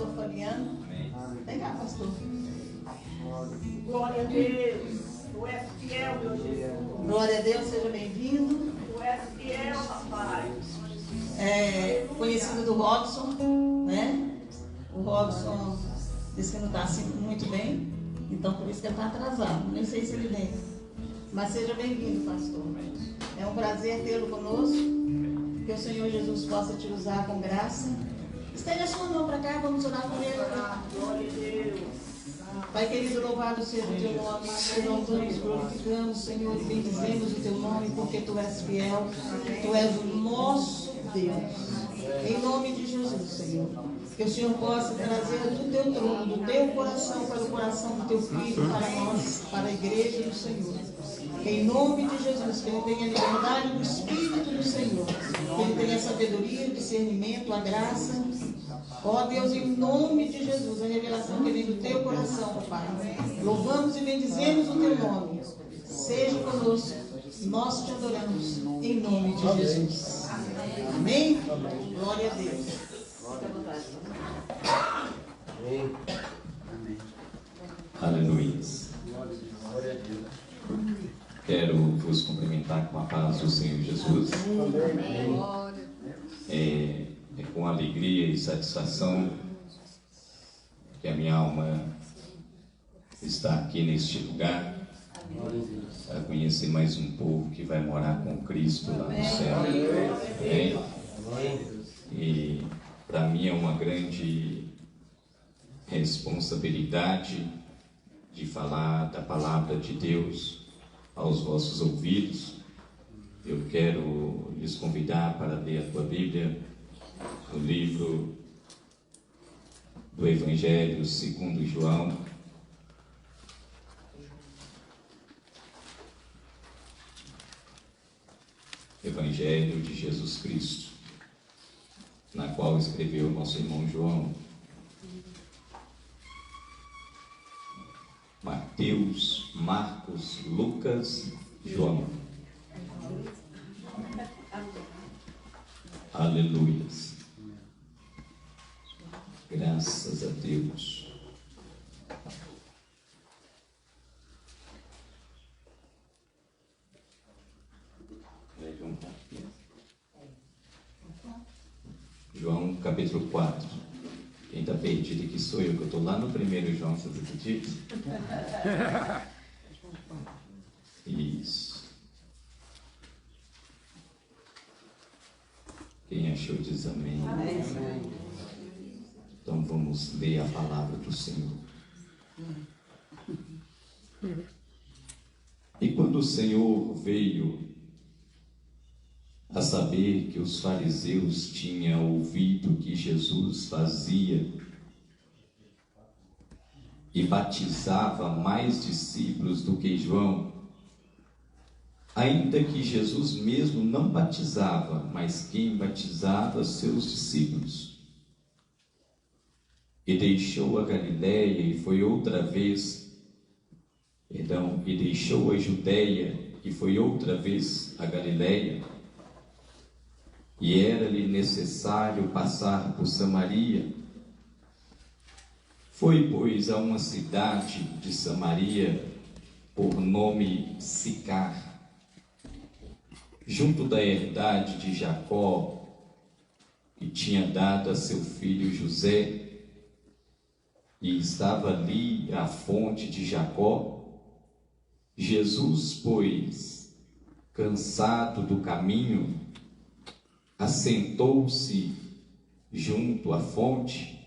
pastor Fabiano. Vem cá, pastor. Glória a Deus. Tu és fiel, meu Jesus. Glória a Deus, seja bem-vindo. Tu és fiel, rapaz. Conhecido do Robson, né? O Robson disse que não está assim muito bem, então por isso que ele está atrasado. Nem sei se ele vem. Mas seja bem-vindo, pastor. É um prazer tê-lo conosco. Que o Senhor Jesus possa te usar com graça. Estende a sua mão para cá, vamos orar por ele. Glória a Deus. Pai querido, louvado seja o teu nome. Exaltamos, glorificamos, Senhor, e bendizemos o teu nome, porque tu és fiel. Tu és o nosso Deus. Em nome de Jesus, Senhor. Que o Senhor possa trazer do teu trono, do teu coração para o coração do teu filho, para nós, para a igreja do Senhor. Em nome de Jesus, que ele tenha a liberdade do Espírito do Senhor. Que ele tenha a sabedoria, o discernimento, a graça. Ó Deus, em nome de Jesus, a revelação que vem do teu coração, Pai. Louvamos e bendizemos o teu nome. Seja conosco. Nós te adoramos. Em nome de Jesus. Amém? Glória a Deus. Fique à vontade. Amém. Aleluia. Glória a Deus. Quero vos cumprimentar com a paz do Senhor Jesus. É com alegria e satisfação que a minha alma está aqui neste lugar para conhecer mais um povo que vai morar com Cristo lá no céu. E para mim é uma grande responsabilidade de falar da palavra de Deus aos vossos ouvidos. Eu quero lhes convidar para ler a tua Bíblia no livro do Evangelho segundo João. Evangelho de Jesus Cristo, na qual escreveu nosso irmão João. Mateus, Marcos, Lucas, João. Aleluias. Graças a Deus. João capítulo 4. Quem está perdido aqui sou eu, que eu estou lá no primeiro João, vocês acreditam? Isso. Quem achou diz amém. Então vamos ler a palavra do Senhor. E quando o Senhor veio a saber que os fariseus tinham ouvido que Jesus fazia e batizava mais discípulos do que João, ainda que Jesus mesmo não batizava, mas quem batizava seus discípulos. E deixou a Galiléia e foi outra vez, e deixou a Judéia e foi outra vez a Galiléia. E era-lhe necessário passar por Samaria. Foi, pois, a uma cidade de Samaria, por nome Sicar, junto da herdade de Jacó, que tinha dado a seu filho José, e estava ali a fonte de Jacó. Jesus, pois, cansado do caminho, assentou-se junto à fonte,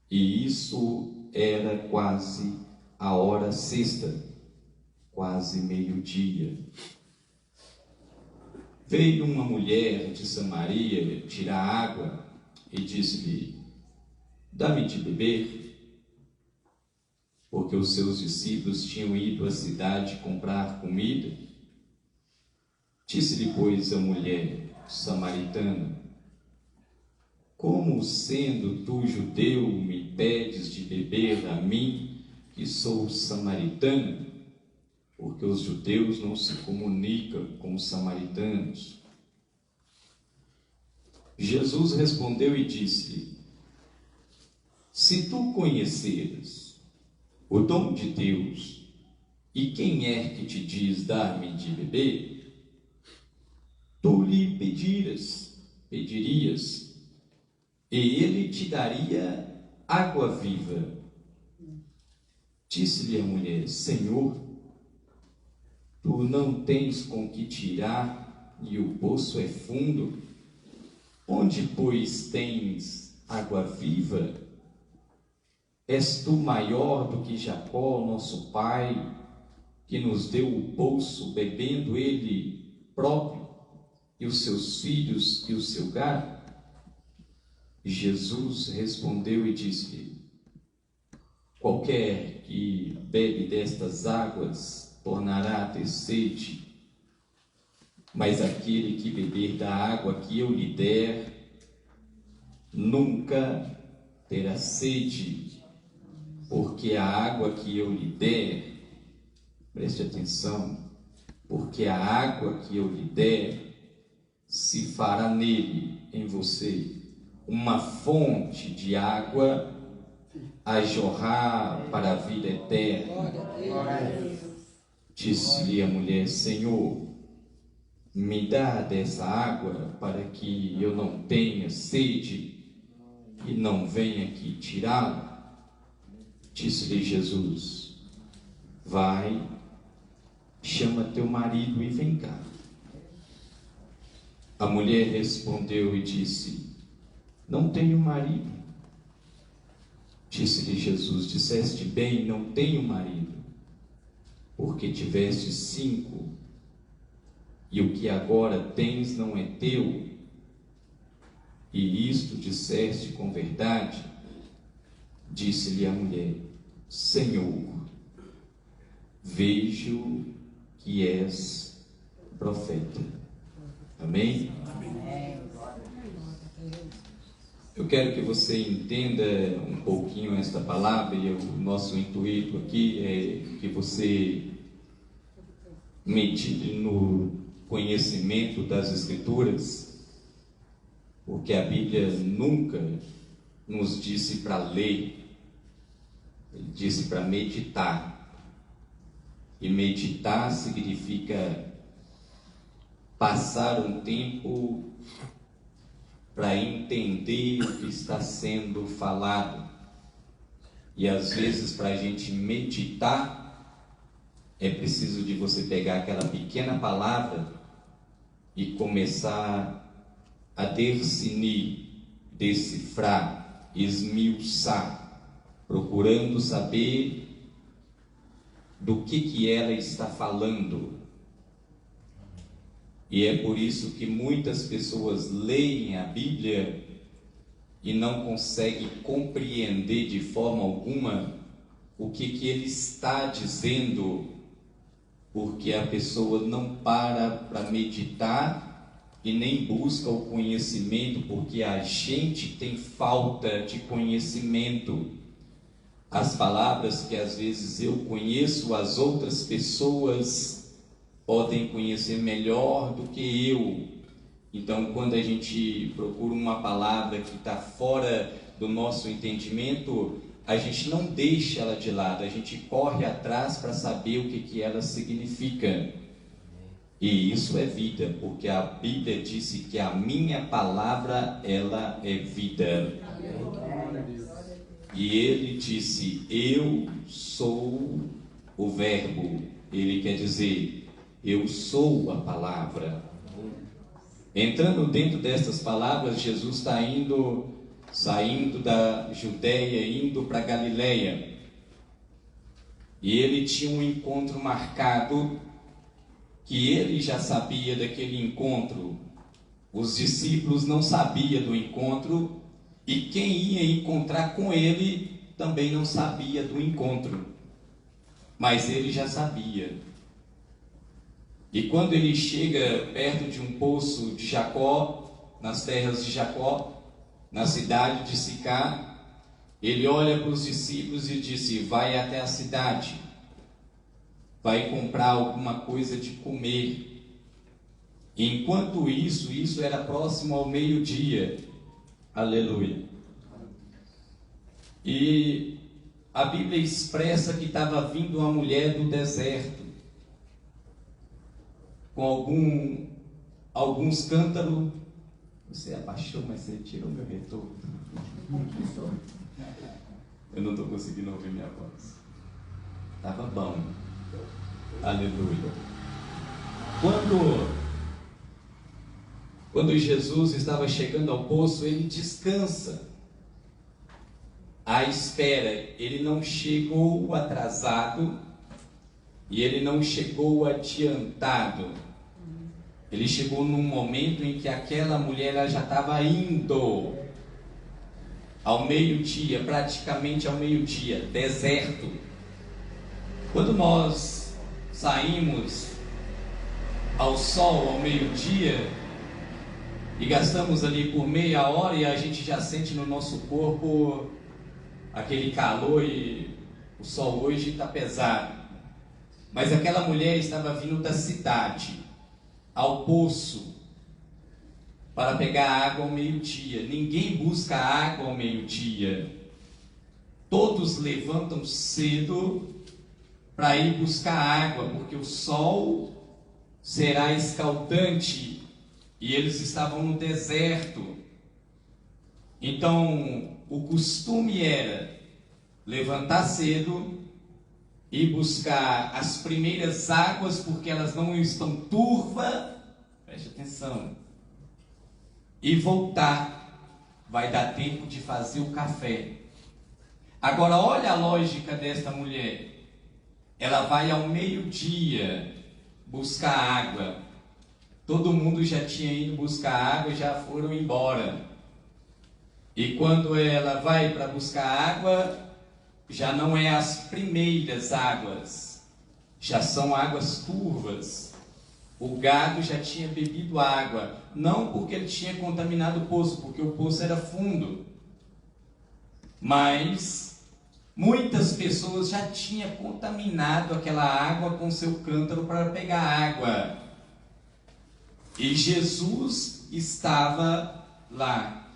e isso era quase a hora sexta, quase meio-dia. Veio uma mulher de Samaria tirar água e disse-lhe: dá-me de beber, porque os seus discípulos tinham ido à cidade comprar comida. Disse-lhe, pois, a mulher samaritana: como, sendo tu judeu, me pedes de beber a mim, que sou samaritano? Porque os judeus não se comunicam com os samaritanos. Jesus respondeu e disse-lhe: Se tu conheceres o dom de Deus, e quem é que te diz dar-me de beber, tu lhe pedirias, e ele te daria água viva. Disse-lhe a mulher: Senhor, tu não tens com que tirar, e o poço é fundo. Onde, pois, tens água viva? És tu maior do que Jacó, nosso pai, que nos deu o poço, bebendo ele próprio, e os seus filhos e o seu gado? Jesus respondeu e disse-lhe: qualquer que bebe destas águas tornará a ter sede, mas aquele que beber da água que eu lhe der nunca terá sede, porque a água que eu lhe der, preste atenção, porque a água que eu lhe der se fará nele, em você, uma fonte de água a jorrar para a vida eterna. Disse-lhe a mulher: Senhor, me dá dessa água para que eu não tenha sede e não venha aqui tirá-la. Disse-lhe Jesus: vai, chama teu marido e vem cá. A mulher respondeu e disse: não tenho marido. Disse-lhe Jesus: disseste bem, não tenho marido, porque tiveste 5, e o que agora tens não é teu, e isto disseste com verdade. Disse-lhe a mulher: Senhor, vejo que és profeta. Amém? Eu quero que você entenda um pouquinho esta palavra, e o nosso intuito aqui é que você medite no conhecimento das Escrituras, porque a Bíblia nunca nos disse para ler, ele disse para meditar. E meditar significa passar um tempo para entender o que está sendo falado. E às vezes, para a gente meditar, é preciso de você pegar aquela pequena palavra e começar a discernir, decifrar, esmiuçar, procurando saber do que ela está falando. E é por isso que muitas pessoas leem a Bíblia e não conseguem compreender de forma alguma o que ele está dizendo, porque a pessoa não para meditar e nem busca o conhecimento, porque a gente tem falta de conhecimento. As palavras que às vezes eu conheço, as outras pessoas podem conhecer melhor do que eu. Então, quando a gente procura uma palavra que está fora do nosso entendimento, a gente não deixa ela de lado, a gente corre atrás para saber o que ela significa. E isso é vida, porque a Bíblia disse que a minha palavra, ela é vida. E ele disse: eu sou o verbo. Ele quer dizer, eu sou a palavra. Entrando dentro dessas palavras, Jesus está saindo da Judéia, indo para Galileia. E ele tinha um encontro marcado, que ele já sabia daquele encontro. Os discípulos não sabiam do encontro, e quem ia encontrar com ele também não sabia do encontro. Mas ele já sabia. E quando ele chega perto de um poço de Jacó, nas terras de Jacó, na cidade de Sicar, ele olha para os discípulos e disse: vai até a cidade, vai comprar alguma coisa de comer. E enquanto isso era próximo ao meio-dia. Aleluia. E a Bíblia expressa que estava vindo uma mulher do deserto, com alguns cântaros. Você abaixou, mas você tirou meu retorno. Eu não estou conseguindo ouvir minha voz. Estava bom. Aleluia. Quando Jesus estava chegando ao poço, ele descansa à espera. Ele não chegou atrasado e ele não chegou adiantado. Ele chegou num momento em que aquela mulher ela já estava indo ao meio-dia, praticamente ao meio-dia, deserto. Quando nós saímos ao sol ao meio-dia e gastamos ali por meia hora e a gente já sente no nosso corpo aquele calor e o sol hoje está pesado. Mas aquela mulher estava vindo da cidade ao poço para pegar água ao meio-dia. Ninguém busca água ao meio-dia. Todos levantam cedo para ir buscar água, porque o sol será escaldante e eles estavam no deserto. Então, o costume era levantar cedo e buscar as primeiras águas, porque elas não estão turvas, preste atenção, e voltar. Vai dar tempo de fazer o café. Agora, olha a lógica desta mulher. Ela vai ao meio-dia buscar água. Todo mundo já tinha ido buscar água e já foram embora. E quando ela vai para buscar água, já não é as primeiras águas, já são águas turvas. O gado já tinha bebido água, não porque ele tinha contaminado o poço, porque o poço era fundo, mas muitas pessoas já tinham contaminado aquela água com seu cântaro para pegar água. E Jesus estava lá.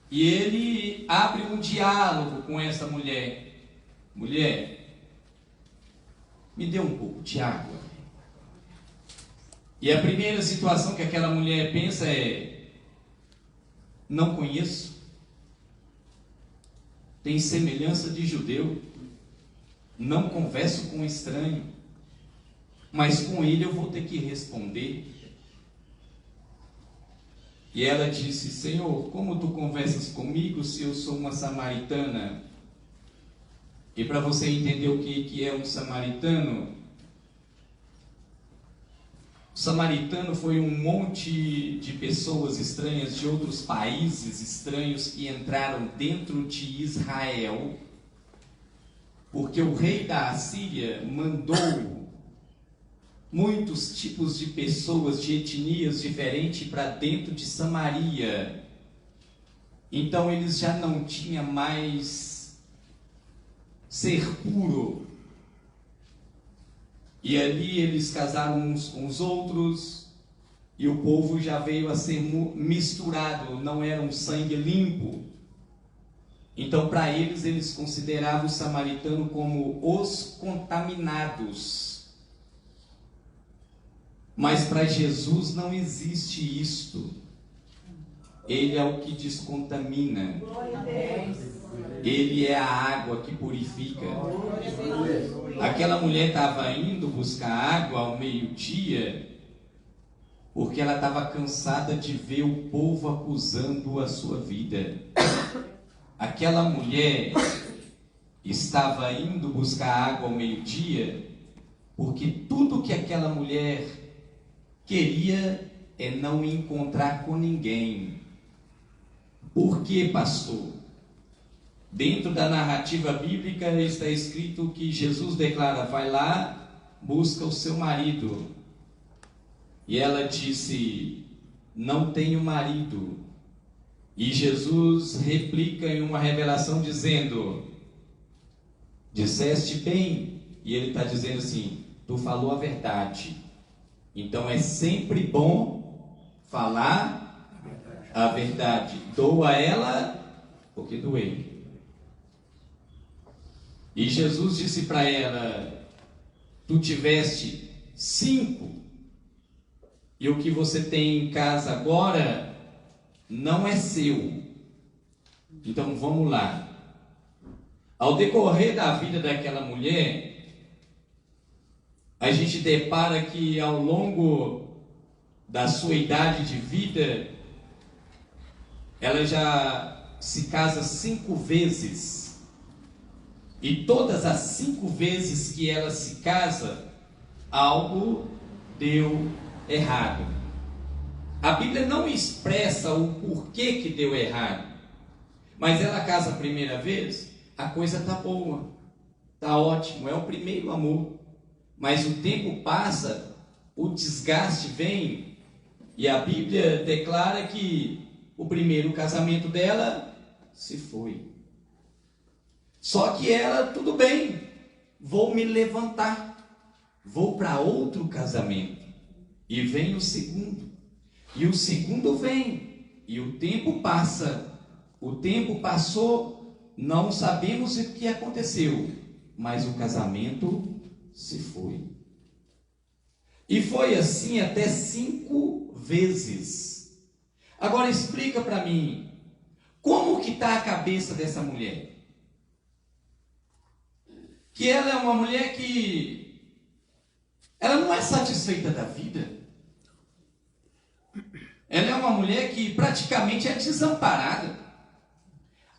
E ele abre um diálogo com essa mulher. Mulher, me dê um pouco de água. E a primeira situação que aquela mulher pensa é: não conheço. Tem semelhança de judeu. Não converso com um estranho. Mas com ele eu vou ter que responder. E ela disse: Senhor, como tu conversas comigo se eu sou uma samaritana? E para você entender o que é um samaritano, o samaritano foi um monte de pessoas estranhas de outros países estranhos que entraram dentro de Israel, porque o rei da Assíria mandou muitos tipos de pessoas de etnias diferentes para dentro de Samaria. Então eles já não tinham mais ser puro. E ali eles casaram uns com os outros, e o povo já veio a ser misturado, não era um sangue limpo. Então para eles consideravam o samaritano como os contaminados. Mas para Jesus não existe isto. Ele é o que descontamina. Ele é a água que purifica. Aquela mulher estava indo buscar água ao meio-dia porque ela estava cansada de ver o povo acusando a sua vida. Aquela mulher estava indo buscar água ao meio-dia porque tudo que aquela mulher queria é não encontrar com ninguém. Por quê, pastor? Dentro da narrativa bíblica está escrito que Jesus declara: vai lá, busca o seu marido. E ela disse: não tenho marido. E Jesus replica em uma revelação dizendo: disseste bem. E ele está dizendo assim: tu falou a verdade. Então é sempre bom falar a verdade. Doa ela, porque doei. E Jesus disse para ela: tu tiveste 5, e o que você tem em casa agora não é seu. Então vamos lá. Ao decorrer da vida daquela mulher, a gente depara que ao longo da sua idade de vida, ela já se casa 5 vezes. E todas as 5 vezes que ela se casa, algo deu errado. A Bíblia não expressa o porquê que deu errado, mas ela casa a primeira vez, a coisa está boa, está ótimo, é o primeiro amor. Mas o tempo passa, o desgaste vem, e a Bíblia declara que o primeiro casamento dela se foi. Só que ela, tudo bem, vou me levantar, vou para outro casamento. E vem o segundo, e o segundo vem, e o tempo passa, o tempo passou, não sabemos o que aconteceu, mas o casamento se foi. E foi assim até 5 vezes. Agora explica para mim, como que está a cabeça dessa mulher? Que ela é uma mulher que ela não é satisfeita da vida. Ela é uma mulher que praticamente é desamparada.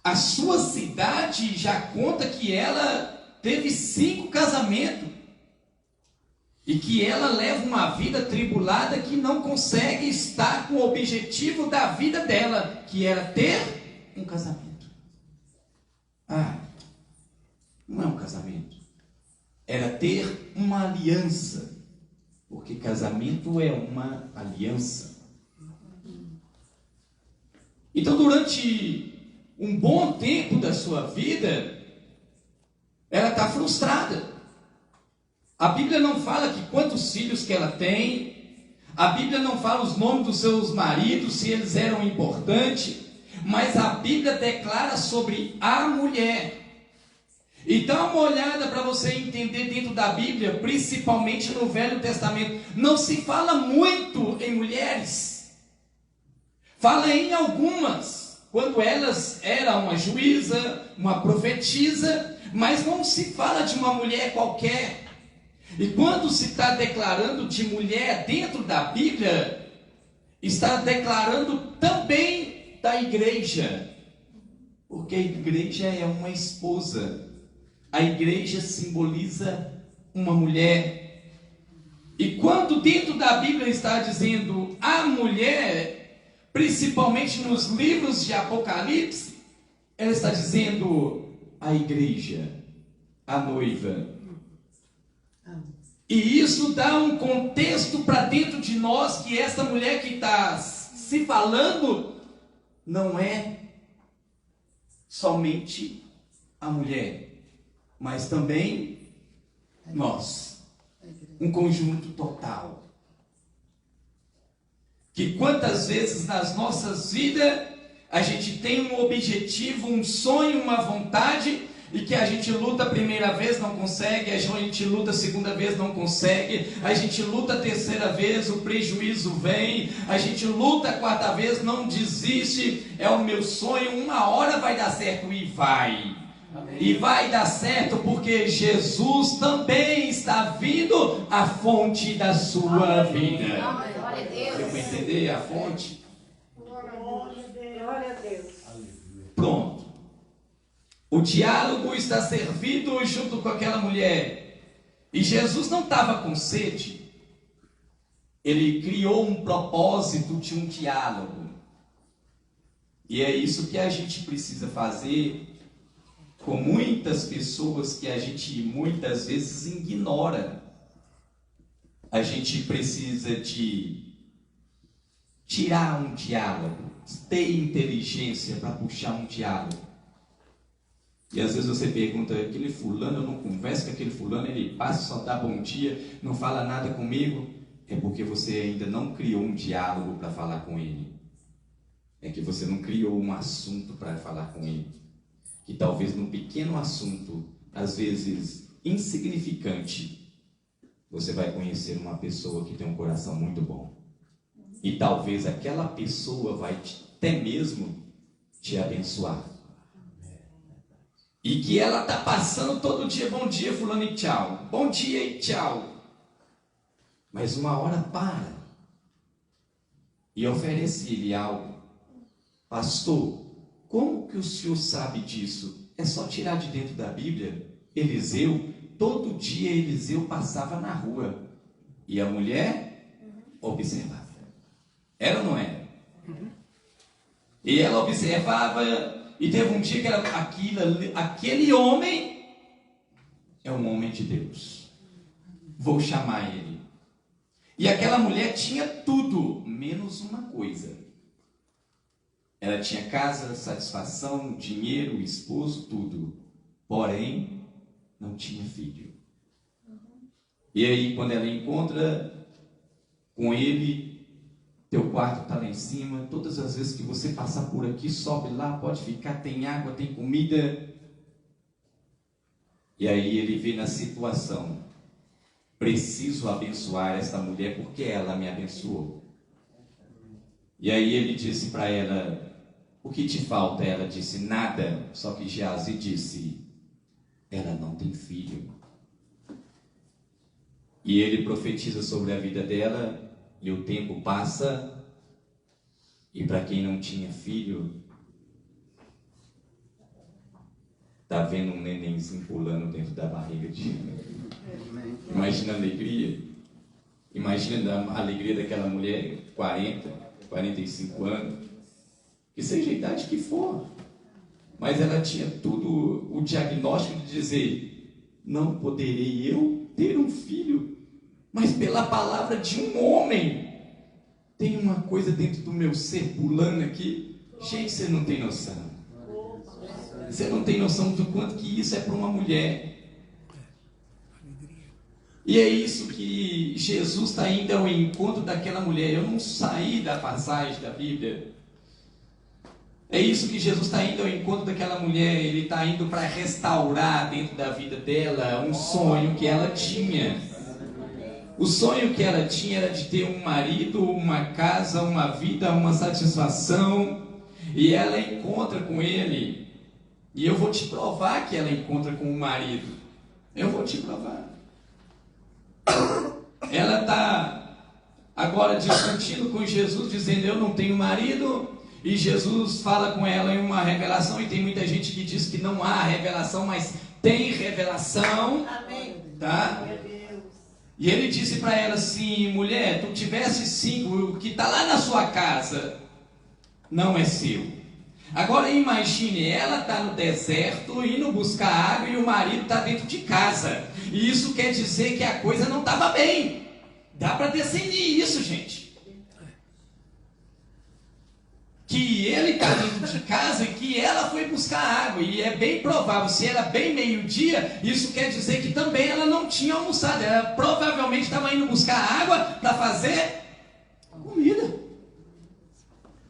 A sua cidade já conta que ela teve 5 casamentos. E que ela leva uma vida tribulada que não consegue estar com o objetivo da vida dela, que era ter um casamento. Não é um casamento. Era ter uma aliança. Porque casamento é uma aliança. Então, durante um bom tempo da sua vida, ela está frustrada. A Bíblia não fala que quantos filhos que ela tem. A Bíblia não fala os nomes dos seus maridos, se eles eram importantes. Mas a Bíblia declara sobre a mulher. E dá uma olhada para você entender dentro da Bíblia, principalmente no Velho Testamento. Não se fala muito em mulheres. Fala em algumas, quando elas eram uma juíza, uma profetisa, mas não se fala de uma mulher qualquer. E quando se está declarando de mulher dentro da Bíblia, está declarando também da igreja. Porque a igreja é uma esposa. A igreja simboliza uma mulher. E quando dentro da Bíblia está dizendo a mulher, principalmente nos livros de Apocalipse, ela está dizendo a igreja, a noiva. E isso dá um contexto para dentro de nós, que essa mulher que está se falando não é somente a mulher, mas também nós, um conjunto total. Que quantas vezes nas nossas vidas a gente tem um objetivo, um sonho, uma vontade, e que a gente luta a primeira vez, não consegue, a gente luta a segunda vez, não consegue, a gente luta a terceira vez, o prejuízo vem, a gente luta a quarta vez, não desiste, é o meu sonho, uma hora vai dar certo, e vai. Amém. E vai dar certo porque Jesus também está vindo à fonte da sua vida. Deu para entender a fonte? Glória a Deus. Pronto. O diálogo está servido junto com aquela mulher. E Jesus não estava com sede. Ele criou um propósito de um diálogo. E é isso que a gente precisa fazer com muitas pessoas que a gente muitas vezes ignora. A gente precisa de tirar um diálogo, ter inteligência para puxar um diálogo. E às vezes você pergunta, aquele fulano, eu não converso com aquele fulano, ele passa, só dá bom dia, não fala nada comigo. É porque você ainda não criou um diálogo para falar com ele. É que você não criou um assunto para falar com ele. Que talvez num pequeno assunto às vezes insignificante, você vai conhecer uma pessoa que tem um coração muito bom. E talvez aquela pessoa vai até mesmo te abençoar. E que ela está passando todo dia, bom dia fulano e tchau, bom dia e tchau. Mas uma hora para e oferece-lhe algo. Pastor, como que o senhor sabe disso? É só tirar de dentro da Bíblia. Eliseu, todo dia Eliseu passava na rua e a mulher observava. Era ou não era? E ela observava, e teve um dia que aquele homem é um homem de Deus. Vou chamar ele. E aquela mulher tinha tudo, menos uma coisa. Ela tinha casa, satisfação, dinheiro, esposo, tudo. Porém, não tinha filho. E aí, quando ela encontra com ele, teu quarto está lá em cima, todas as vezes que você passar por aqui, sobe lá, pode ficar, tem água, tem comida. E aí ele vê na situação, preciso abençoar esta mulher porque ela me abençoou. E aí ele disse para ela, o que te falta? Ela disse, nada. Só que Geazi disse, ela não tem filho. E ele profetiza sobre a vida dela, e o tempo passa, e para quem não tinha filho, está vendo um nenenzinho pulando dentro da barriga de... Imagina a alegria. Imagina a alegria daquela mulher, 40, 45 anos, que seja a idade que for. Mas ela tinha tudo o diagnóstico de dizer, não poderei eu ter um filho, mas pela palavra de um homem, tem uma coisa dentro do meu ser pulando aqui. Gente, você não tem noção. Você não tem noção do quanto que isso é para uma mulher. E é isso que Jesus está indo ao encontro daquela mulher. Eu não saí da passagem da Bíblia. É isso que Jesus está indo ao encontro daquela mulher. Ele está indo para restaurar dentro da vida dela um sonho que ela tinha. O sonho que ela tinha era de ter um marido, uma casa, uma vida, uma satisfação. E ela encontra com ele. E eu vou te provar que ela encontra com um marido. Eu vou te provar. Ela está agora discutindo com Jesus, dizendo, eu não tenho marido. E Jesus fala com ela em uma revelação. E tem muita gente que diz que não há revelação, mas tem revelação. Amém. Tá? E ele disse para ela assim, mulher, tu tivesse 5, o que está lá na sua casa não é seu. Agora imagine, ela está no deserto, indo buscar água, e o marido está dentro de casa. E isso quer dizer que a coisa não estava bem. Dá para discernir isso, gente. Que ele está dentro de casa e que ela foi buscar água. E é bem provável, se era bem meio-dia, isso quer dizer que também ela não tinha almoçado. Ela provavelmente estava indo buscar água para fazer comida.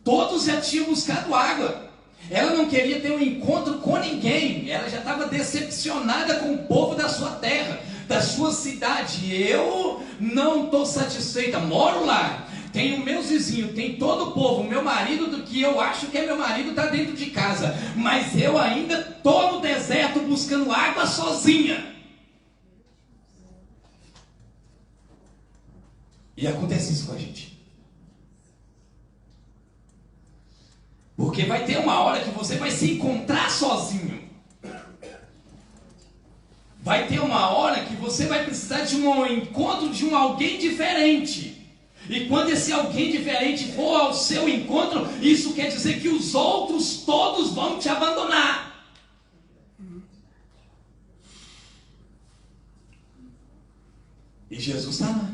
Todos já tinham buscado água. Ela não queria ter um encontro com ninguém. Ela já estava decepcionada com o povo da sua terra, da sua cidade. Eu não estou satisfeita. Moro lá, tenho meus vizinhos, tem todo o povo. Meu marido, do que eu acho que é meu marido, está dentro de casa. Mas eu ainda estou no deserto buscando água sozinha. E acontece isso com a gente. Porque vai ter uma hora que você vai se encontrar sozinho. Vai ter uma hora que você vai precisar de um encontro de um alguém diferente. E quando esse alguém diferente for ao seu encontro, isso quer dizer que os outros todos vão te abandonar. E Jesus está lá,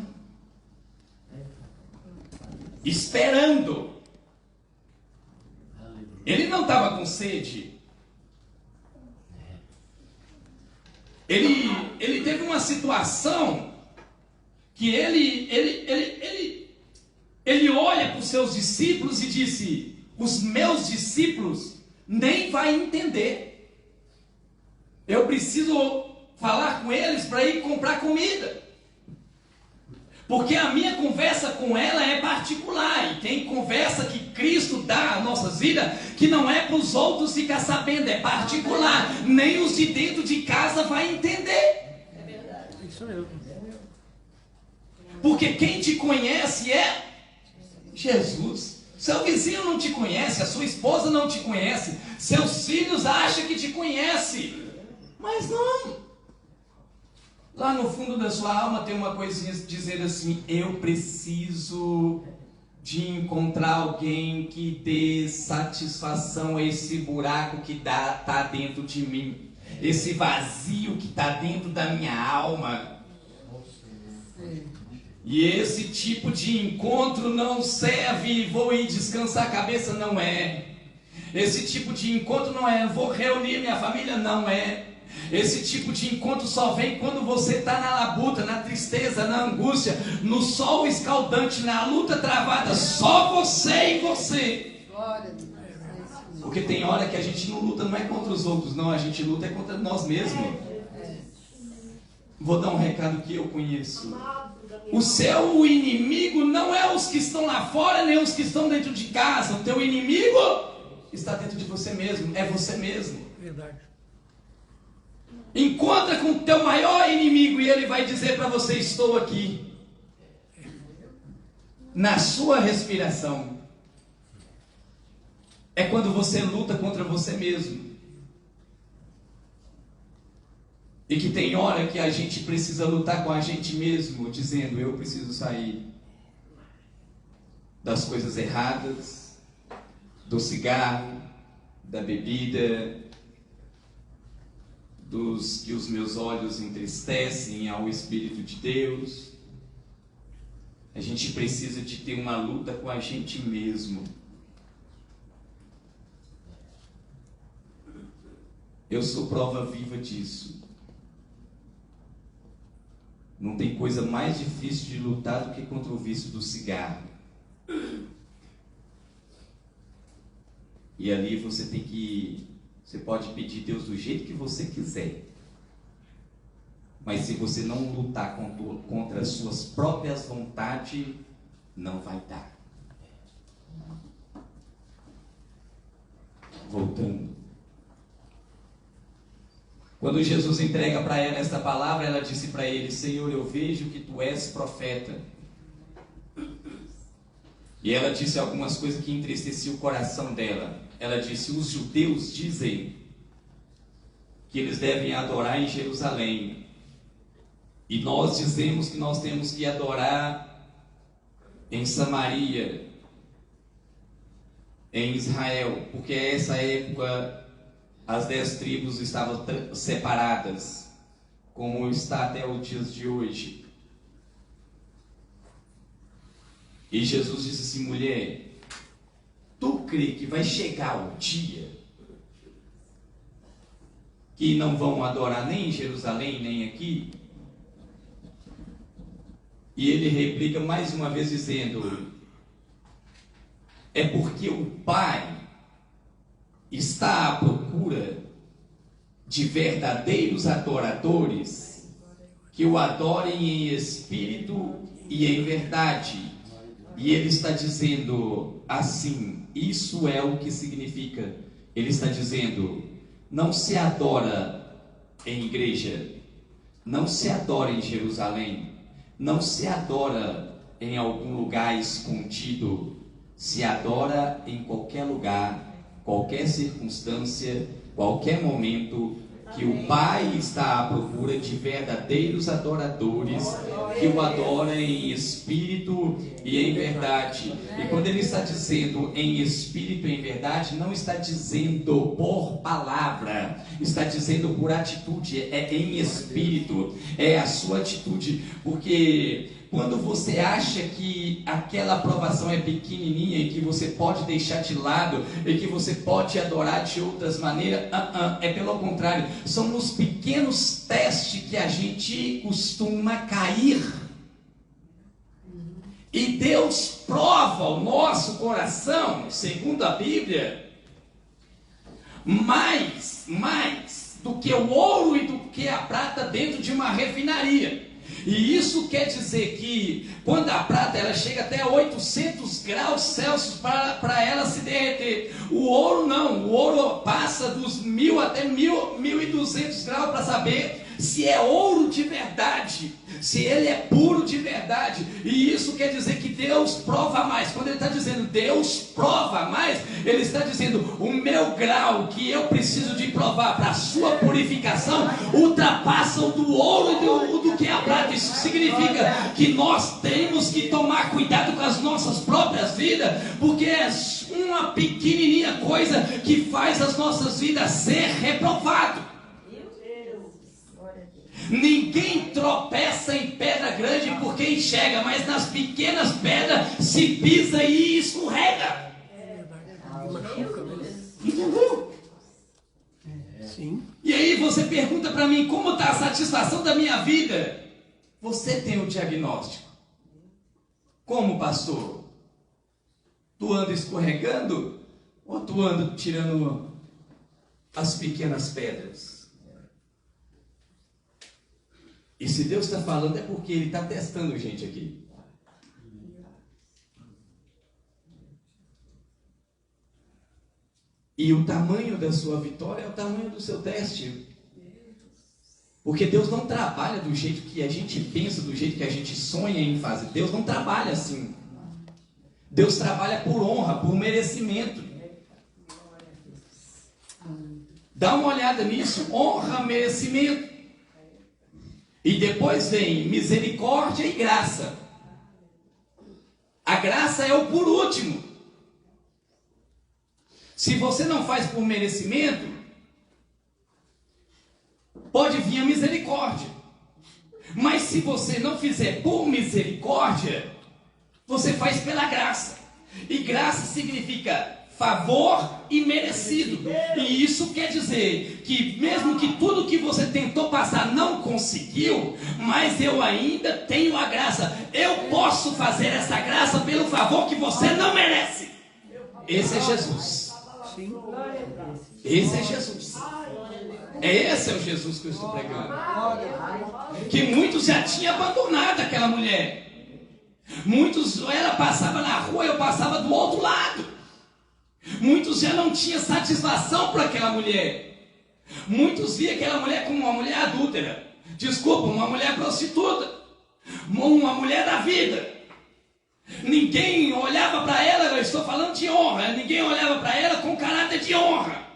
esperando. Ele não estava com sede. Ele teve uma situação que ele olha para os seus discípulos e disse, os meus discípulos nem vai entender. Eu preciso falar com eles para ir comprar comida. Porque a minha conversa com ela é particular. E tem conversa que Cristo dá às nossas vidas que não é para os outros ficar sabendo, é particular. Nem os de dentro de casa vai entender. É verdade. Isso mesmo. Porque quem te conhece é Jesus. Seu vizinho não te conhece, a sua esposa não te conhece, seus filhos acham que te conhece, mas não. Lá no fundo da sua alma tem uma coisinha dizendo assim: eu preciso de encontrar alguém que dê satisfação a esse buraco que está dentro de mim, esse vazio que está dentro da minha alma. E esse tipo de encontro não serve, vou ir descansar a cabeça, não é. Esse tipo de encontro não é, vou reunir minha família, não é. Esse tipo de encontro só vem quando você está na labuta, na tristeza, na angústia, no sol escaldante, na luta travada, só você e você. Porque tem hora que a gente não luta, não é contra os outros, não, a gente luta é contra nós mesmos. Vou dar um recado que eu conheço. O seu inimigo não é os que estão lá fora, nem os que estão dentro de casa. O teu inimigo está dentro de você mesmo, é você mesmo. Verdade. Encontra com o teu maior inimigo e ele vai dizer para você: estou aqui. Na sua respiração. É quando você luta contra você mesmo. E que tem hora que a gente precisa lutar com a gente mesmo, dizendo: eu preciso sair das coisas erradas, do cigarro, da bebida, dos que os meus olhos entristecem ao Espírito de Deus. A gente precisa de ter uma luta com a gente mesmo. Eu sou prova viva disso. Não tem coisa mais difícil de lutar do que contra o vício do cigarro. E ali você pode pedir Deus do jeito que você quiser. Mas se você não lutar contra as suas próprias vontades, não vai dar. Voltando. Quando Jesus entrega para ela esta palavra, ela disse para ele: Senhor, eu vejo que tu és profeta. E ela disse algumas coisas que entristeciam o coração dela. Ela disse: os judeus dizem que eles devem adorar em Jerusalém. E nós dizemos que nós temos que adorar em Samaria, em Israel, porque essa época as 10 tribos estavam separadas, como está até os dias de hoje. E Jesus disse assim: mulher, tu crê que vai chegar o dia que não vão adorar nem em Jerusalém, nem aqui? E ele replica mais uma vez dizendo: é porque o Pai está à procura de verdadeiros adoradores que o adorem em espírito e em verdade. E ele está dizendo assim, isso é o que significa. Ele está dizendo: não se adora em igreja, não se adora em Jerusalém, não se adora em algum lugar escondido, se adora em qualquer lugar, qualquer circunstância, qualquer momento, que o Pai está à procura de verdadeiros adoradores que o adorem em espírito e em verdade. E quando ele está dizendo em espírito e em verdade, não está dizendo por palavra, está dizendo por atitude, é em espírito, é a sua atitude, porque quando você acha que aquela aprovação é pequenininha e que você pode deixar de lado e que você pode adorar de outras maneiras, é pelo contrário, são nos pequenos testes que a gente costuma cair. E Deus prova o nosso coração, segundo a Bíblia, mais do que o ouro e do que a prata dentro de uma refinaria. E isso quer dizer que quando a prata ela chega até 800 graus Celsius para ela se derreter. O ouro não, o ouro passa dos 1000 até 1200 graus para saber se é ouro de verdade, se ele é puro de verdade. E isso quer dizer que Deus prova mais. Quando ele está dizendo Deus prova mais, ele está dizendo o meu grau que eu preciso de provar para a sua purificação ultrapassa o do ouro e do que a prata. Isso significa que nós temos que tomar cuidado com as nossas próprias vidas, porque é uma pequenininha coisa que faz as nossas vidas ser reprovado. Ninguém tropeça em pedra grande porque enxerga, mas nas pequenas pedras se pisa e escorrega. Entendeu? Sim. E aí você pergunta para mim, como está a satisfação da minha vida? Você tem o diagnóstico. Como, pastor? Tu anda escorregando ou tu anda tirando as pequenas pedras? E se Deus está falando é porque Ele está testando gente aqui. E o tamanho da sua vitória é o tamanho do seu teste. Porque Deus não trabalha do jeito que a gente pensa, do jeito que a gente sonha em fazer. Deus não trabalha assim. Deus trabalha por honra, por merecimento. Dá uma olhada nisso. Honra, merecimento. E depois vem misericórdia e graça. A graça é o por último. Se você não faz por merecimento, pode vir a misericórdia. Mas se você não fizer por misericórdia, você faz pela graça. E graça significa favor e merecido. E isso quer dizer que mesmo que tudo que você tentou passar não conseguiu, mas eu ainda tenho a graça. Eu posso fazer essa graça pelo favor que você não merece. Esse é Jesus. Esse é Jesus. Esse é o Jesus que eu estou pregando. Que muitos já tinham abandonado aquela mulher. Muitos, ela passava na rua, eu passava do outro lado. Muitos já não tinham satisfação por aquela mulher. Muitos viam aquela mulher como uma mulher adúltera. Desculpa, uma mulher prostituta. Uma mulher da vida. Ninguém olhava para ela, eu estou falando de honra. Ninguém olhava para ela com caráter de honra.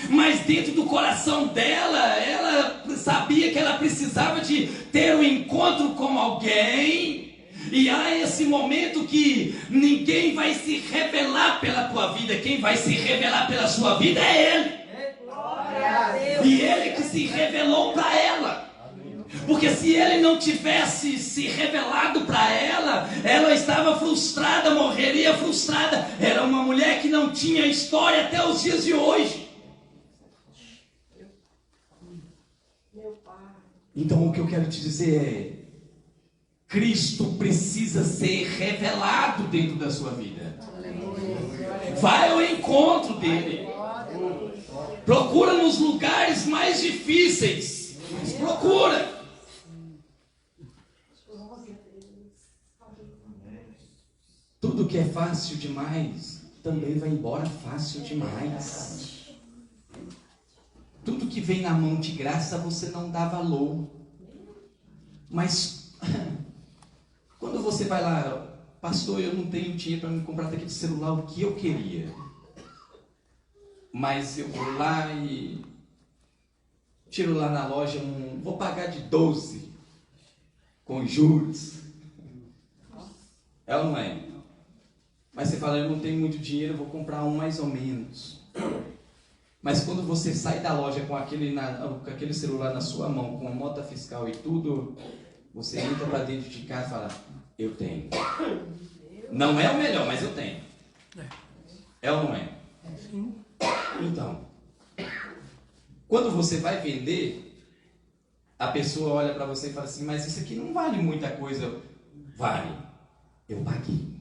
Mas dentro do coração dela, ela sabia que ela precisava de ter um encontro com alguém. E há esse momento que ninguém vai se revelar pela tua vida. Quem vai se revelar pela sua vida é Ele. E Ele que se revelou para ela. Porque se Ele não tivesse se revelado para ela, ela estava frustrada, morreria frustrada. Era uma mulher que não tinha história até os dias de hoje. Então o que eu quero te dizer é: Cristo precisa ser revelado dentro da sua vida. Vai ao encontro dele. Procura nos lugares mais difíceis. Mas procura. Tudo que é fácil demais também vai embora fácil demais. Tudo que vem na mão de graça você não dá valor. Mas quando você vai lá, pastor, eu não tenho dinheiro para me comprar daquele celular o que eu queria. Mas eu vou lá e tiro lá na loja vou pagar de 12 com juros. É ou não é? Mas você fala, eu não tenho muito dinheiro, eu vou comprar um mais ou menos. Mas quando você sai da loja com aquele celular na sua mão, com a nota fiscal e tudo, você entra para dentro de casa e fala, eu tenho. Não é o melhor, mas eu tenho. É ou não é? Então, quando você vai vender, a pessoa olha para você e fala assim, mas isso aqui não vale muita coisa. Vale. Eu paguei.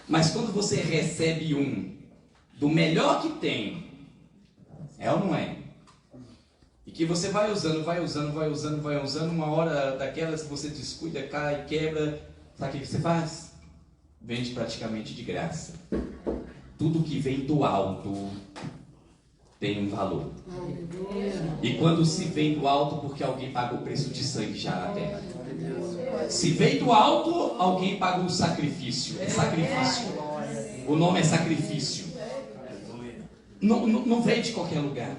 Mas quando você recebe do melhor que tem, É ou não é? E que você vai usando, uma hora daquelas que você descuida, cai, quebra. Sabe o que você faz? Vende praticamente de graça. Tudo que vem do alto tem um valor. E quando se vem do alto, porque alguém pagou o preço de sangue já na terra. Se vem do alto, alguém pagou o sacrifício. É sacrifício. O nome é sacrifício. Não vem de qualquer lugar.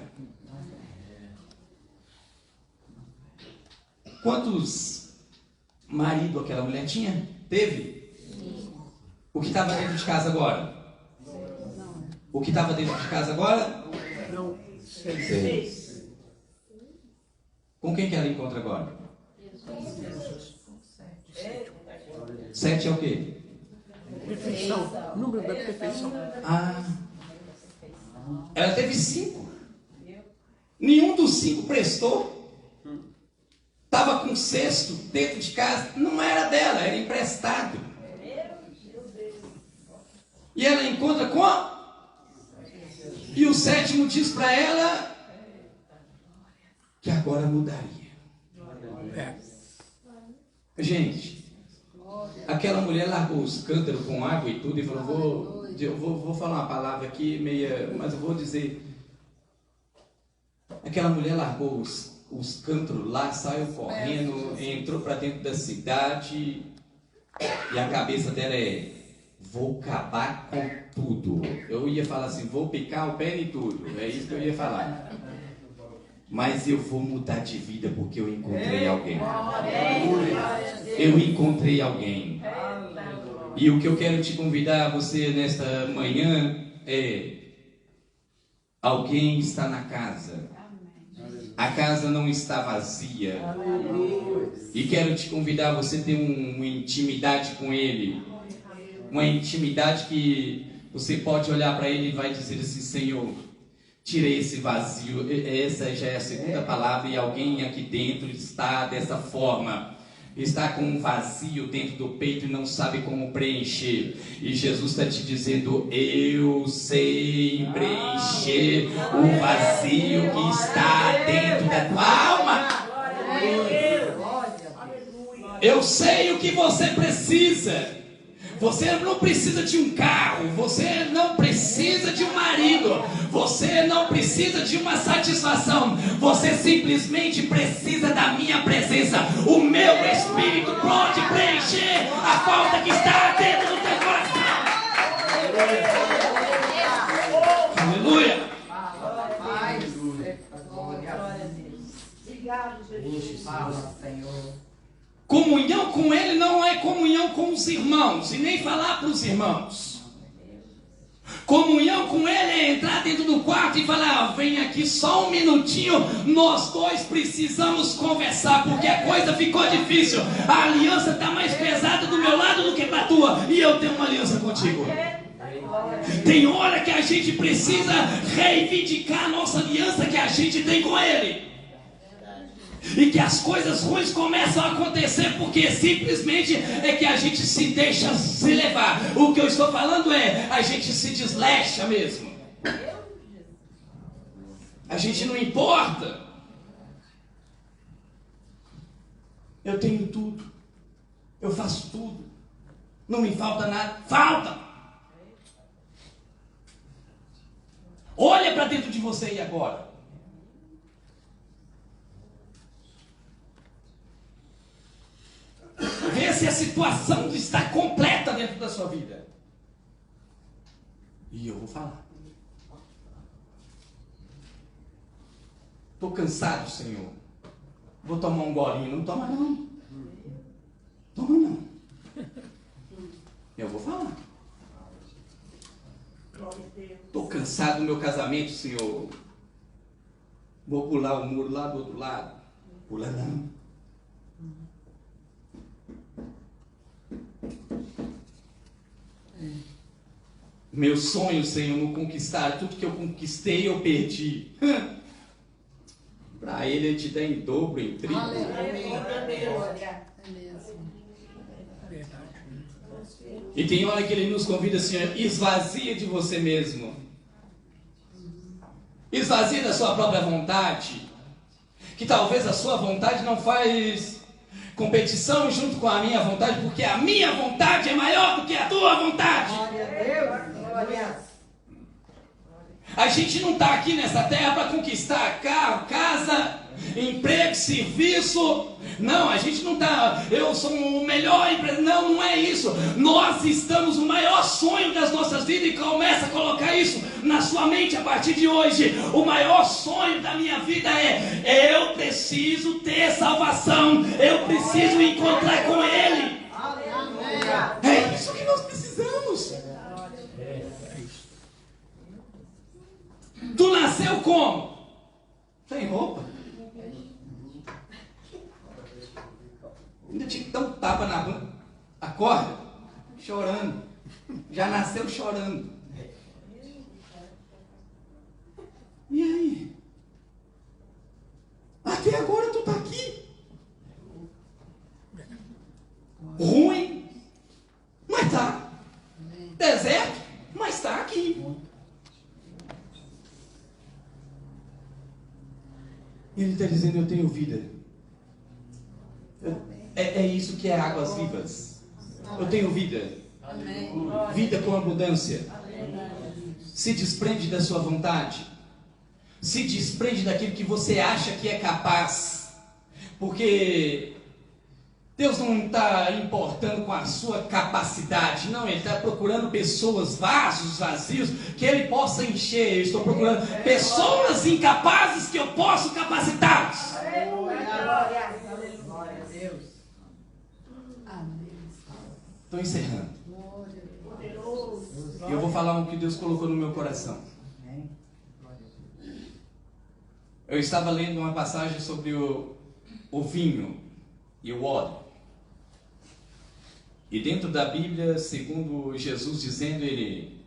Quantos maridos aquela mulher tinha? Teve? O que estava dentro de casa agora? O que estava dentro de casa agora? Não. 6. Com quem que ela encontra agora? 7 é o quê? Perfeição. Número da perfeição. Ela teve 5. Nenhum dos 5 prestou. Estava com 6 dentro de casa. Não era dela, era emprestado. E ela encontra com... E o 7º diz para ela que agora mudaria. Gente, aquela mulher largou os cântaros com água e tudo e falou, vou falar uma palavra aqui meia, mas eu vou dizer. Aquela mulher largou os cântaros lá, saiu correndo, entrou para dentro da cidade e a cabeça dela é: vou acabar com tudo. Eu ia falar assim, vou picar o pé em tudo. É isso que eu ia falar. Mas eu vou mudar de vida porque eu encontrei alguém. Eu encontrei alguém. E o que eu quero te convidar a você nesta manhã é: alguém está na casa. A casa não está vazia. E quero te convidar a você ter uma intimidade com Ele. Uma intimidade que você pode olhar para Ele e vai dizer assim: Senhor, tirei esse vazio. Essa já é a segunda palavra. E alguém aqui dentro está dessa forma. Está com um vazio dentro do peito e não sabe como preencher. E Jesus está te dizendo: eu sei preencher o vazio que está dentro da tua alma. Eu sei o que você precisa. Você não precisa de um carro, você não precisa de um marido, você não precisa de uma satisfação, você simplesmente precisa da minha presença. O meu Espírito pode preencher a falta que está dentro do teu coração. Aleluia. Obrigado, Jesus. Senhor. Comunhão com Ele não é comunhão com os irmãos, e nem falar para os irmãos. Comunhão com Ele é entrar dentro do quarto e falar: vem aqui só um minutinho, nós dois precisamos conversar, porque a coisa ficou difícil. A aliança está mais pesada do meu lado do que para a tua, e eu tenho uma aliança contigo. Tem hora que a gente precisa reivindicar a nossa aliança que a gente tem com Ele. E que as coisas ruins começam a acontecer porque simplesmente é que a gente se deixa se levar. O que eu estou falando é: a gente se deslecha mesmo. A gente não importa. Eu tenho tudo. Eu faço tudo. Não me falta nada. Falta! Olha para dentro de você aí agora. Vê se a situação está completa dentro da sua vida. E eu vou falar. Estou cansado, Senhor. Vou tomar um golinho. Não toma não. Toma não. Eu vou falar. Estou cansado do meu casamento, Senhor. Vou pular o muro lá do outro lado. Pula não. Meu sonho, Senhor, não conquistar. Tudo que eu conquistei, eu perdi. Para Ele te dá em dobro, em triplo. E tem hora que Ele nos convida assim: esvazia de você mesmo. Esvazie da sua própria vontade. Que talvez a sua vontade não faz competição junto com a minha vontade, porque a minha vontade é maior do que a tua vontade. Glória a Deus. Glória. A gente não está aqui nessa terra para conquistar carro, casa, emprego, serviço. Não, a gente não está, eu sou o melhor empresário. Não, não é isso. Nós estamos no maior sonho das nossas vidas, e começa a colocar isso na sua mente a partir de hoje. O maior sonho da minha vida é: eu preciso ter salvação, eu preciso encontrar com Ele. É isso que nós precisamos. Tu nasceu como? Sem roupa. Ainda tinha que dar um tapa na bunda. Acorda, chorando. Já nasceu chorando. E aí? Até agora tu tá aqui. Ruim, mas tá. Deserto, mas tá aqui. Ele está dizendo: eu tenho vida. É isso que é águas vivas. Eu tenho vida. Vida com abundância. Se desprende da sua vontade. Se desprende daquilo que você acha que é capaz. Porque Deus não está importando com a sua capacidade. Não, Ele está procurando pessoas, vasos vazios, que Ele possa encher. Eu estou procurando pessoas incapazes que eu possa capacitá-los. Estou encerrando. E eu vou falar o que Deus colocou no meu coração. Eu estava lendo uma passagem sobre o vinho e o odre. E dentro da Bíblia, segundo Jesus dizendo, Ele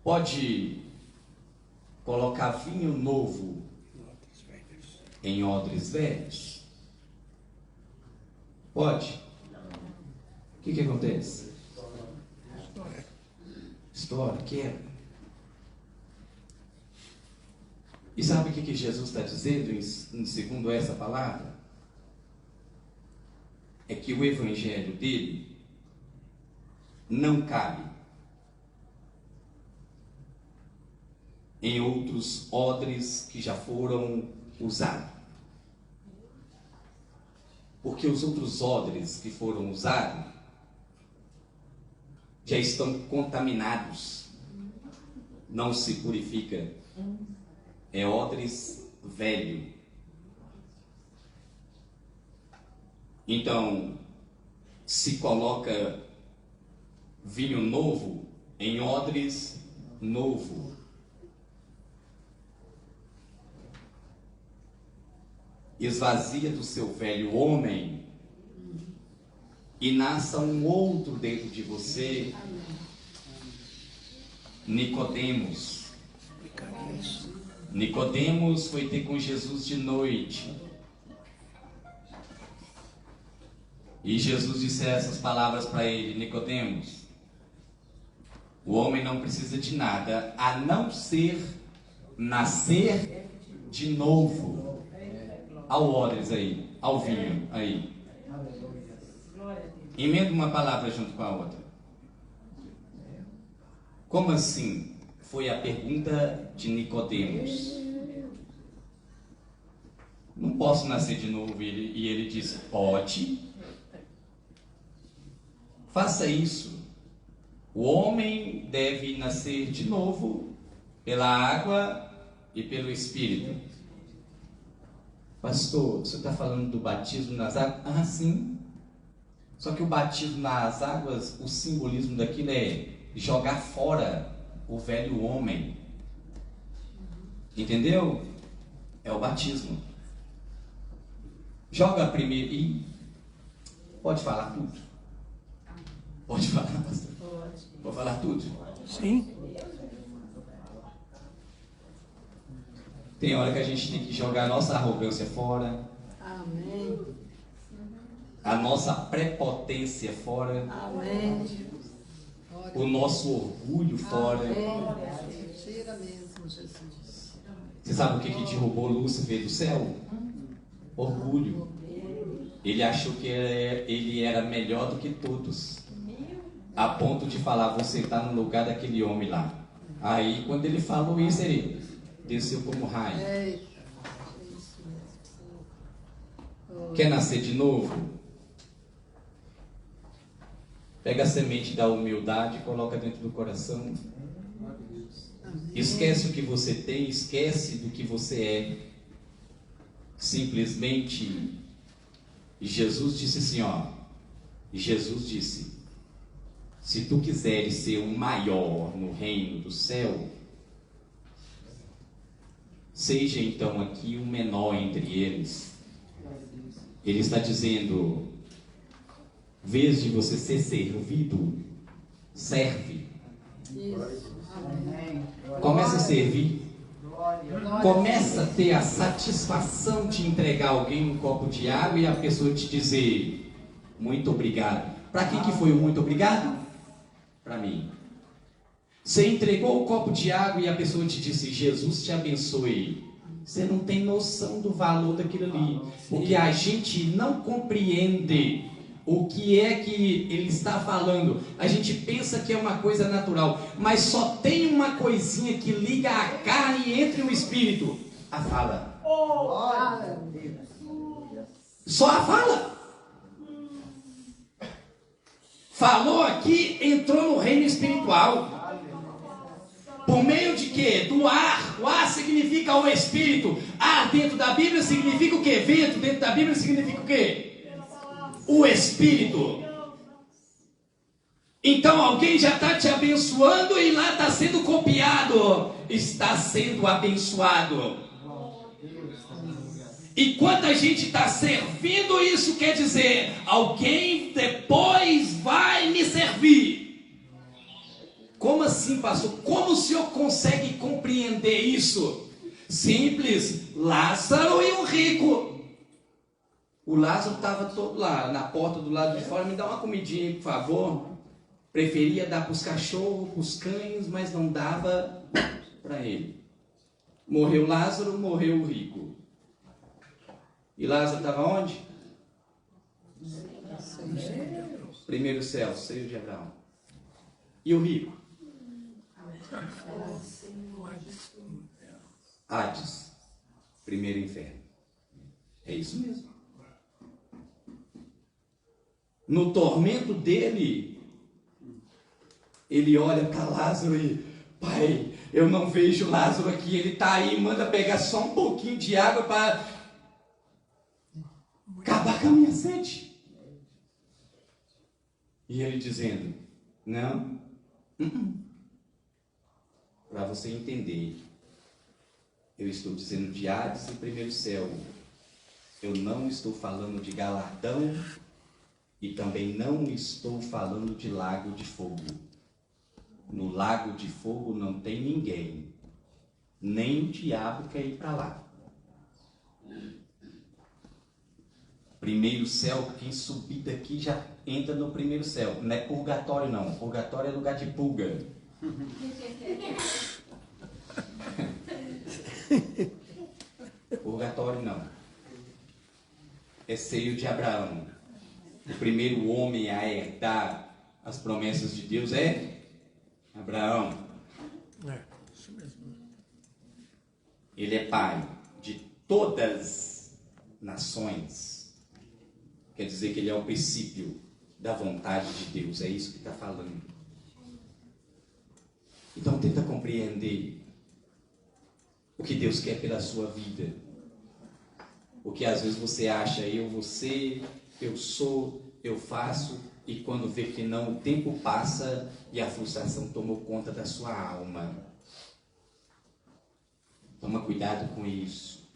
pode colocar vinho novo em odres velhos? Pode? O que acontece? Estoura, quebra. E sabe o que Jesus está dizendo segundo essa palavra? É que o evangelho dele não cabe em outros odres que já foram usados. Porque os outros odres que foram usados já estão contaminados, não se purifica. É odres velho. Então, se coloca vinho novo em odres novo. Esvazia do seu velho homem e nasça um outro dentro de você. Nicodemos foi ter com Jesus de noite. E Jesus disse essas palavras para ele: Nicodemos, o homem não precisa de nada a não ser nascer de novo. Ao odres aí, ao vinho aí. Emenda uma palavra junto com a outra. Como assim? Foi a pergunta de Nicodemos. Não posso nascer de novo. E ele disse: pode. Faça isso. O homem deve nascer de novo pela água e pelo Espírito. Pastor, você está falando do batismo nas águas? Ah, sim. Só que o batismo nas águas, o simbolismo daquilo é jogar fora o velho homem. Entendeu? É o batismo. Joga primeiro e... Pode falar tudo? Pode falar, pastor? Pode falar tudo? Sim. Tem hora que a gente tem que jogar a nossa arrogância fora. Amém. A nossa prepotência fora. Amém. O nosso orgulho fora. Tira mesmo, Jesus. Você sabe o que derrubou Lúcifer do céu? Orgulho. Ele achou que ele era melhor do que todos, a ponto de falar: vou sentar no lugar daquele homem lá. Aí quando ele falou isso, ele desceu como raio. Quer nascer de novo? Pega a semente da humildade e coloca dentro do coração. Esquece o que você tem, esquece do que você é. Simplesmente, Jesus disse assim, ó. Jesus disse: se tu quiseres ser o maior no reino do céu, seja então aqui o menor entre eles. Ele está dizendo: em vez de você ser servido, serve. Começa a servir. Começa a ter a satisfação de entregar alguém um copo de água e a pessoa te dizer: muito obrigado. Para quem que foi o muito obrigado? Para mim. Você entregou o copo de água e a pessoa te disse: Jesus te abençoe. Você não tem noção do valor daquilo ali, porque a gente não compreende o que é que ele está falando. A gente pensa que é uma coisa natural, mas só tem uma coisinha que liga a carne entre o espírito: a fala. Só a fala. Falou aqui, entrou no reino espiritual. Por meio de quê? Do ar. O ar significa o espírito. Ar dentro da Bíblia significa o quê? Vento dentro da Bíblia significa o quê? O espírito. Então alguém já está te abençoando e lá está sendo copiado. Está sendo abençoado. E quando a gente está servindo, isso quer dizer: alguém depois vai me servir. Como assim, pastor? Como o senhor consegue compreender isso? Simples. Lázaro e o rico. O Lázaro estava todo lá, na porta do lado de fora: me dá uma comidinha, por favor. Preferia dar para os cachorros, para os cães, mas não dava para ele. Morreu Lázaro, morreu o rico. E Lázaro estava onde? Primeiro céu, seio de Abraão. E o rico? Hades, primeiro inferno. É isso mesmo. No tormento dele, ele olha para Lázaro e: pai, eu não vejo Lázaro aqui. Ele está aí, manda pegar só um pouquinho de água para acabar com a minha sede. E ele dizendo: não. Para você entender, eu estou dizendo de Hades e primeiro céu. Eu não estou falando de galardão e também não estou falando de lago de fogo. No lago de fogo não tem ninguém, nem o diabo quer ir para lá. Primeiro céu, quem subir daqui já entra no primeiro céu. Não é purgatório não, purgatório é lugar de pulga. Purgatório não. É seio de Abraão. O primeiro homem a herdar as promessas de Deus é Abraão. Isso mesmo. Ele é pai de todas nações. Quer dizer que ele é o princípio da vontade de Deus. É isso que está falando. Então tenta compreender o que Deus quer pela sua vida. Porque às vezes você acha: eu vou ser, eu sou, eu faço, e quando vê que não, o tempo passa e a frustração tomou conta da sua alma. Toma cuidado com isso.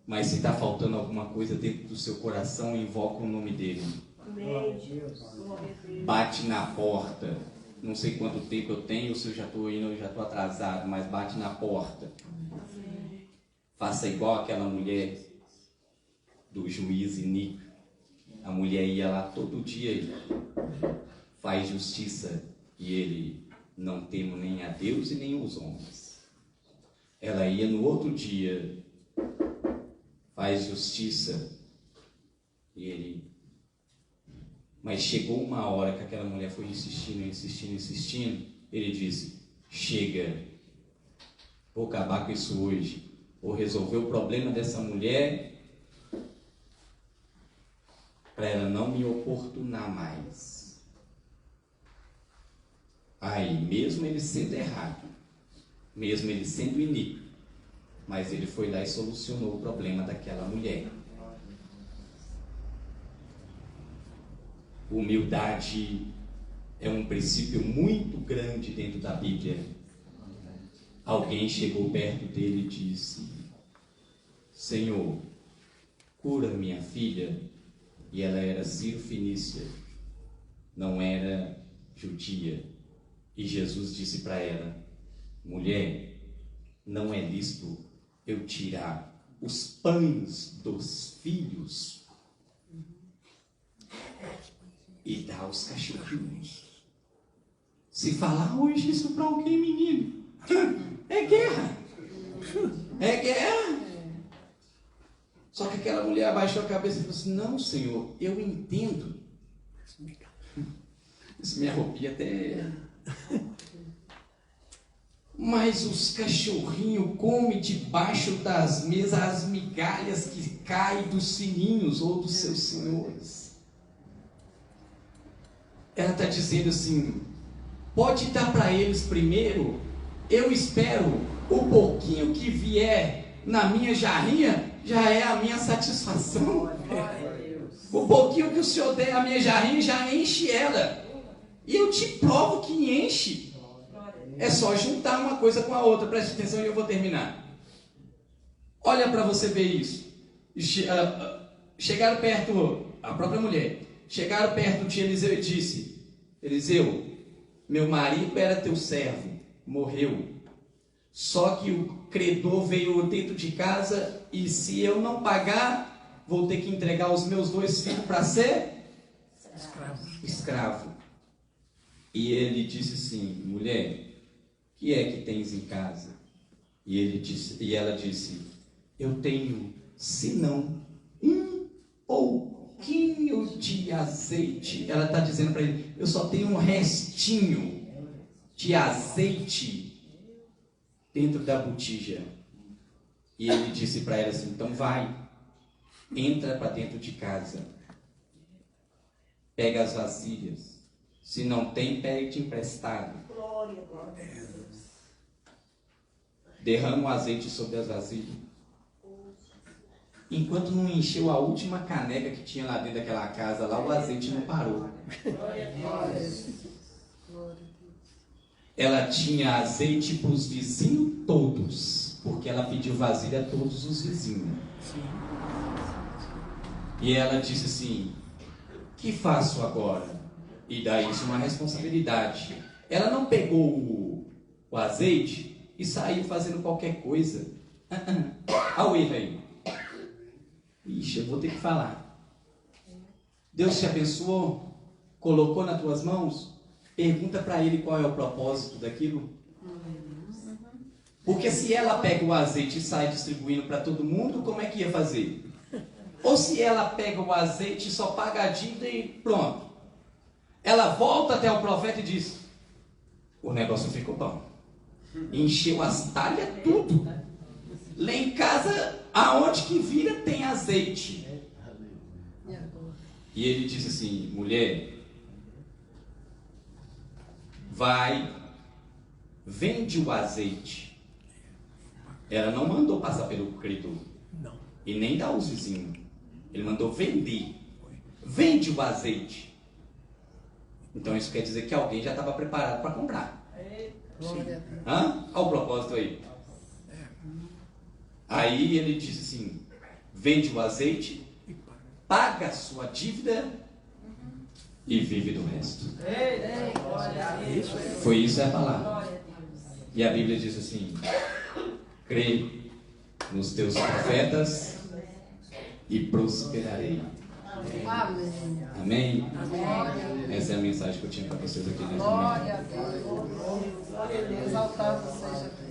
Mas se está faltando alguma coisa dentro do seu coração, invoca o nome dele. Bate na porta. Não sei quanto tempo eu tenho, ou se eu já estou indo, eu já estou atrasado, mas bate na porta. Faça igual aquela mulher do juiz iníquo. A mulher ia lá todo dia e faz justiça, e ele não temo nem a Deus e nem os homens. Ela ia no outro dia, faz justiça, e ele... Mas chegou uma hora que aquela mulher foi insistindo, ele disse, chega, vou acabar com isso hoje, vou resolver o problema dessa mulher, para ela não me oportunar mais. Aí, mesmo ele sendo errado, mesmo ele sendo iníquo, mas ele foi lá e solucionou o problema daquela mulher. Humildade é um princípio muito grande dentro da Bíblia. Alguém chegou perto dele e disse, Senhor, cura minha filha. E ela era sírio-fenícia, não era judia. E Jesus disse para ela, mulher, não é lícito eu tirar os pães dos filhos e dar aos cachorrinhos. Se falar hoje isso para alguém, menino, é guerra. É guerra. Só que aquela mulher abaixou a cabeça e falou assim, não, Senhor, eu entendo. Isso me arrepia até... Mas os cachorrinhos comem debaixo das mesas as migalhas que caem dos sininhos ou dos seus senhores. Ela está dizendo assim, pode dar para eles primeiro, eu espero o pouquinho que vier na minha jarrinha, já é a minha satisfação. O pouquinho que o Senhor der a minha jarrinha já enche ela. E eu te provo que enche. É só juntar uma coisa com a outra. Preste atenção e eu vou terminar. Olha para você ver isso. Chegaram perto, a própria mulher, chegaram perto de Eliseu e disse, Eliseu, meu marido era teu servo, morreu. Só que o credor veio dentro de casa e se eu não pagar, vou ter que entregar os meus 2 filhos para ser escravo. E ele disse assim, mulher, o que é que tens em casa? E ela disse, eu tenho, senão, um pouquinho de azeite. Ela está dizendo para ele, eu só tenho um restinho de azeite dentro da botija. E ele disse para ela assim, então vai, entra para dentro de casa, pega as vasilhas, se não tem, pede emprestado, derrama o azeite sobre as vasilhas. Enquanto não encheu a última caneca que tinha lá dentro daquela casa, lá o azeite não parou. Ela tinha azeite para os vizinhos todos, porque ela pediu vasilha a todos os vizinhos. E ela disse assim, que faço agora? E daí isso é uma responsabilidade. Ela não pegou o azeite e saiu fazendo qualquer coisa. Olha o erro aí. Ixi, eu vou ter que falar. Deus te abençoou, colocou nas tuas mãos, pergunta para ele qual é o propósito daquilo. Porque se ela pega o azeite e sai distribuindo para todo mundo, como é que ia fazer? Ou se ela pega o azeite e só paga a dívida e pronto. Ela volta até o profeta e diz, o negócio ficou bom. Encheu as talhas tudo. Lá em casa, aonde que vira tem azeite. E ele disse assim, mulher, vai, vende o azeite. Ela não mandou passar pelo credor. Não. E nem dar aos vizinhos. Ele mandou vender. Vende o azeite. Então isso quer dizer que alguém já estava preparado para comprar. Hã? Olha o propósito aí. Aí ele disse assim, vende o azeite, paga a sua dívida e vive do resto. Foi isso a palavra. E a Bíblia diz assim, crê nos teus profetas e prosperarei. Amém. Amém? Amém. Essa é a mensagem que eu tinha para vocês aqui nesse momento. Glória a Deus. Exaltado seja Deus.